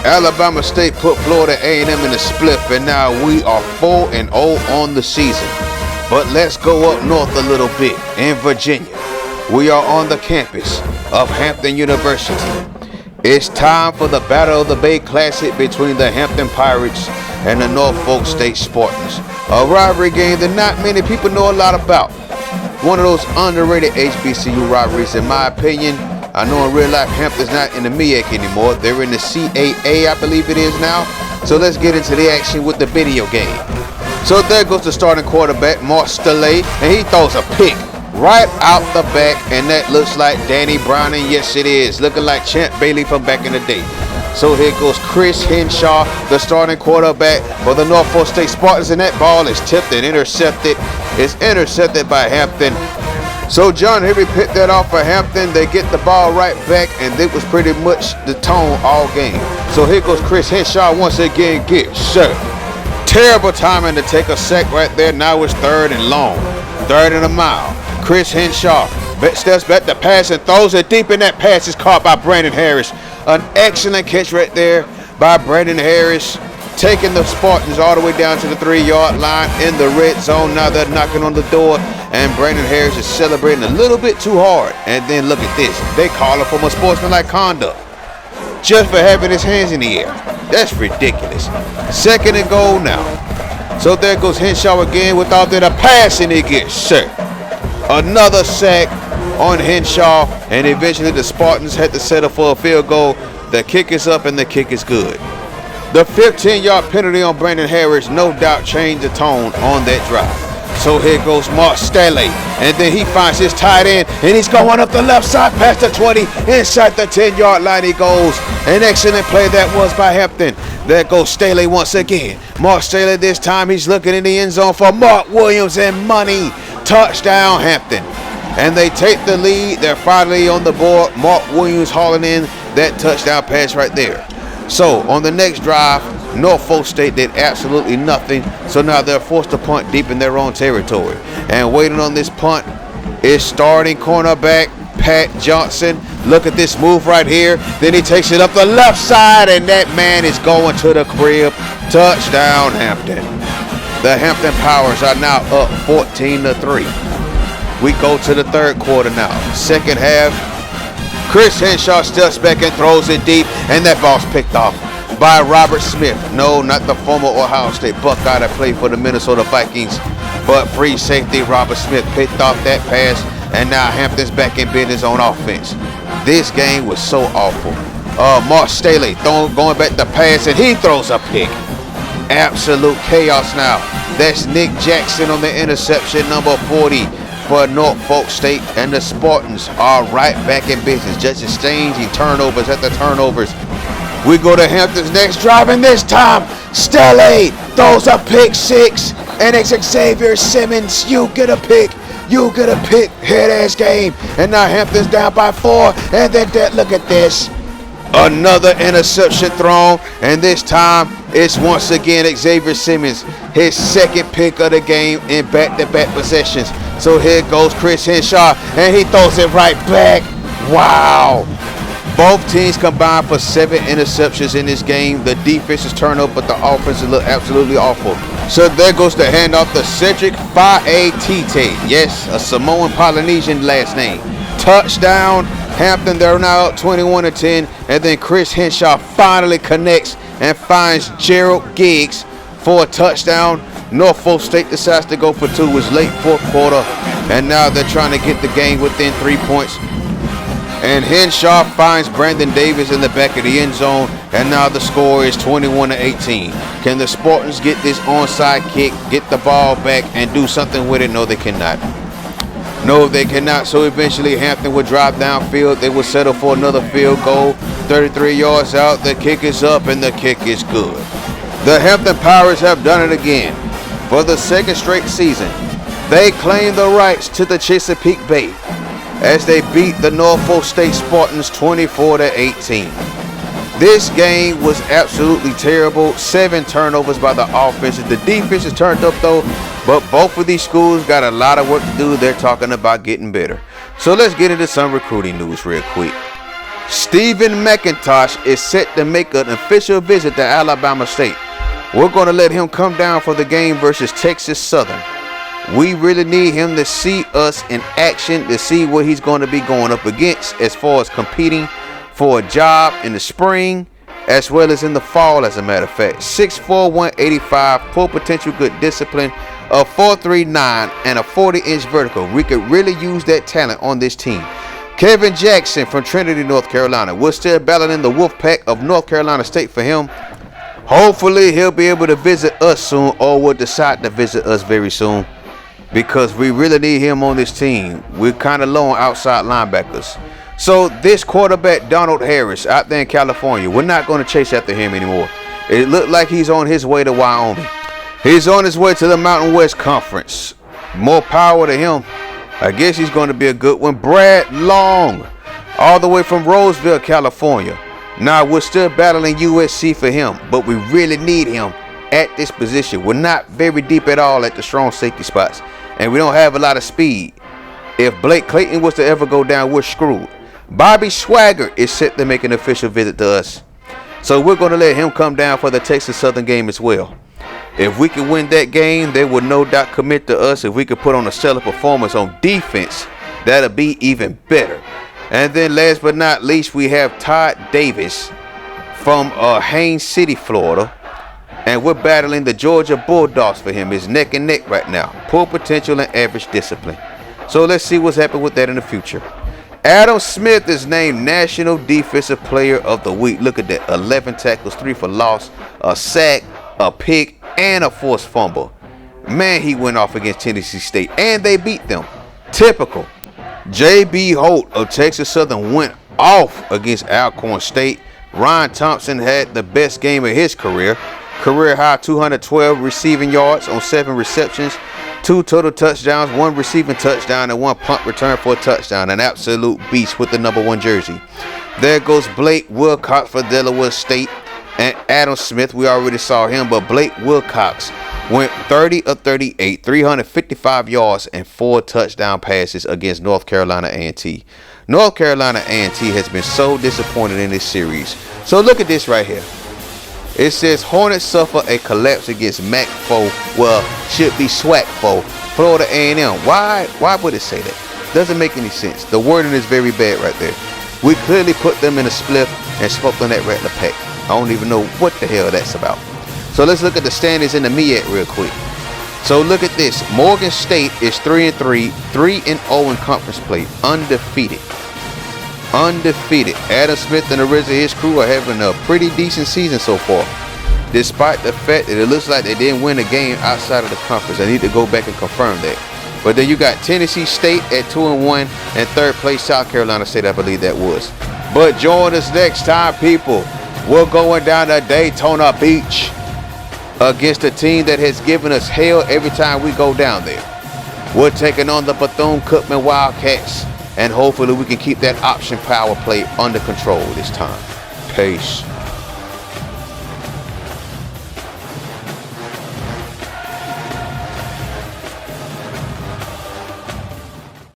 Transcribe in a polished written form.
Alabama State put Florida A&M in a split, and now we are 4-0 on the season. But let's go up north a little bit in Virginia. We are on the campus of Hampton University. It's time for the Battle of the Bay Classic between the Hampton Pirates and the Norfolk State Spartans. A rivalry game that not many people know a lot about. One of those underrated HBCU rivalries, in my opinion. I know in real life Hampton's not in the MEAC anymore. They're in the Ncaa, I believe it is now. So let's get into the action with the video game. So there goes the starting quarterback, Mark Staley, and he throws a pick right out the back, and that looks like Danny Browning. Yes, it is. Looking like Champ Bailey from back in the day. So here goes Chris Henshaw, the starting quarterback for the Norfolk State Spartans, and that ball is tipped and intercepted. It's intercepted by Hampton. So John Henry picked that off for Hampton. They get the ball right back, and it was pretty much the tone all game. So here goes Chris Henshaw once again. Get set. Terrible timing to take a sack right there. Now it's 3rd and long. 3rd and a mile. Chris Henshaw steps back to pass and throws it deep, and that pass is caught by Brandon Harris. An excellent catch right there by Brandon Harris, taking the Spartans all the way down to the 3-yard line in the red zone. Now they're knocking on the door, and Brandon Harris is celebrating a little bit too hard. And then look at this. They call him for unsportsmanlike conduct just for having his hands in the air. That's ridiculous. 2nd and goal now. So there goes Henshaw again without that a pass, and he gets sacked. Another sack on Henshaw, and eventually the Spartans had to settle for a field goal. The kick is up, and the kick is good. The 15-yard penalty on Brandon Harris no doubt changed the tone on that drive. So here goes Mark Staley, and then he finds his tight end, and he's going up the left side past the 20, inside the 10-yard line he goes. An excellent play that was by Hampton. There goes Staley once again. Mark Staley this time, he's looking in the end zone for Mark Williams, and money. Touchdown Hampton. And they take the lead. They're finally on the board. Mark Williams hauling in that touchdown pass right there. So on the next drive, Norfolk State did absolutely nothing. So now they're forced to punt deep in their own territory. And waiting on this punt is starting cornerback Pat Johnson. Look at this move right here. Then he takes it up the left side, and that man is going to the crib. Touchdown Hampton. The Hampton Powers are now up 14-3. We go to the 3rd quarter now. 2nd half. Chris Henshaw steps back and throws it deep, and that ball's picked off by Robert Smith. No, not the former Ohio State Buckeye that played for the Minnesota Vikings, but free safety Robert Smith picked off that pass, and now Hampton's back in business on offense. This game was so awful. Mark Staley going back to pass, and he throws a pick. Absolute chaos now. That's Nick Jackson on the interception, number 40 for Norfolk State, and the Spartans are right back in business. Just exchanging turnovers at the turnovers. We go to Hampton's next drive, and this time Staley throws a pick 6, and it's Xavier Simmons. You get a pick. You get a pick. Head-ass game. And now Hampton's down by 4, and then look at this. Another interception thrown, and this time it's once again Xavier Simmons, his 2nd pick of the game in back-to-back possessions. So here goes Chris Henshaw, and he throws it right back. Wow. Both teams combined for 7 interceptions in this game. The defense is turned up, but the offense look absolutely awful. So there goes the handoff to Cedric Faetite. Yes, a Samoan Polynesian last name. Touchdown Hampton. They're now up 21-10, and then Chris Henshaw finally connects and finds Gerald Giggs for a touchdown. Norfolk State decides to go for 2. It was late 4th quarter, and now they're trying to get the game within 3 points. And Henshaw finds Brandon Davis in the back of the end zone, and now the score is 21-18. Can the Spartans get this onside kick, get the ball back, and do something with it? No, they cannot. No, they cannot. So eventually Hampton would drive downfield. They would settle for another field goal. 33 yards out. The kick is up, and the kick is good. The Hampton Pirates have done it again. For the 2nd straight season, they claim the rights to the Chesapeake Bay as they beat the Norfolk State Spartans 24-18. This game was absolutely terrible. 7 turnovers by the offenses. The defense is turned up though, but both of these schools got a lot of work to do. They're talking about getting better. So let's get into some recruiting news real quick. Stephen McIntosh is set to make an official visit to Alabama State. We're going to let him come down for the game versus Texas Southern. We really need him to see us in action, to see what he's going to be going up against as far as competing for a job in the spring as well as in the fall, as a matter of fact. 6'4", 185, full potential, good discipline, a 4.39 and a 40-inch vertical. We could really use that talent on this team. Kevin Jackson from Trinity, North Carolina. We're still battling the Wolfpack of North Carolina State for him. Hopefully he'll be able to visit us soon, or will decide to visit us very soon, because we really need him on this team. We're kind of low on outside linebackers. So this quarterback, Donald Harris, out there in California, we're not going to chase after him anymore. It looked like he's on his way to Wyoming. He's on his way to the Mountain West Conference. More power to him. I guess he's going to be a good one. Brad Long, all the way from Roseville, California. Now, we're still battling USC for him, but we really need him at this position. We're not very deep at all at the strong safety spots, and we don't have a lot of speed. If Blake Clayton was to ever go down, we're screwed. Bobby Swagger is set to make an official visit to us, so we're going to let him come down for the Texas Southern game as well. If we can win that game, they will no doubt commit to us. If we could put on a stellar performance on defense, that'll be even better. And then last but not least, we have Todd Davis from Haines City, Florida. And we're battling the Georgia Bulldogs for him. It's neck and neck right now. Full potential and average discipline. So let's see what's happening with that in the future. Adam Smith is named National Defensive Player of the Week. Look at that. 11 tackles, 3 for loss, a sack, a pick, and a forced fumble. Man, he went off against Tennessee State, and they beat them. Typical. J.B. Holt of Texas Southern went off against Alcorn State. Ryan Thompson had the best game of his career. Career high 212 receiving yards on 7 receptions, 2 total touchdowns, 1 receiving touchdown, and 1 punt return for a touchdown. An absolute beast with the number 1 jersey. There goes Blake Wilcox for Delaware State. And Adam Smith, we already saw him, but Blake Wilcox went 30 of 38, 355 yards, and 4 touchdown passes against North Carolina A&T. North Carolina A&T has been so disappointed in this series. So look at this right here. It says Hornets suffer a collapse against MAC foe, well, should be SWAC foe, Florida A&M. Why would it say that? Doesn't make any sense. The wording is very bad right there. We clearly put them in a spliff and smoked on that Rattler Pack. I don't even know what the hell that's about. So let's look at the standings in the MEAC real quick. So look at this. Morgan State is 3-3, 3-0 in conference play, undefeated. Undefeated. Adam Smith and the rest of his crew are having a pretty decent season so far, despite the fact that it looks like they didn't win a game outside of the conference. I need to go back and confirm that. But then you got Tennessee State at 2-1 and 3rd place South Carolina State, I believe that was. But join us next time, people. We're going down to Daytona Beach against a team that has given us hell every time we go down there. We're taking on the Bethune-Cookman Wildcats, and hopefully we can keep that option power play under control this time. Peace.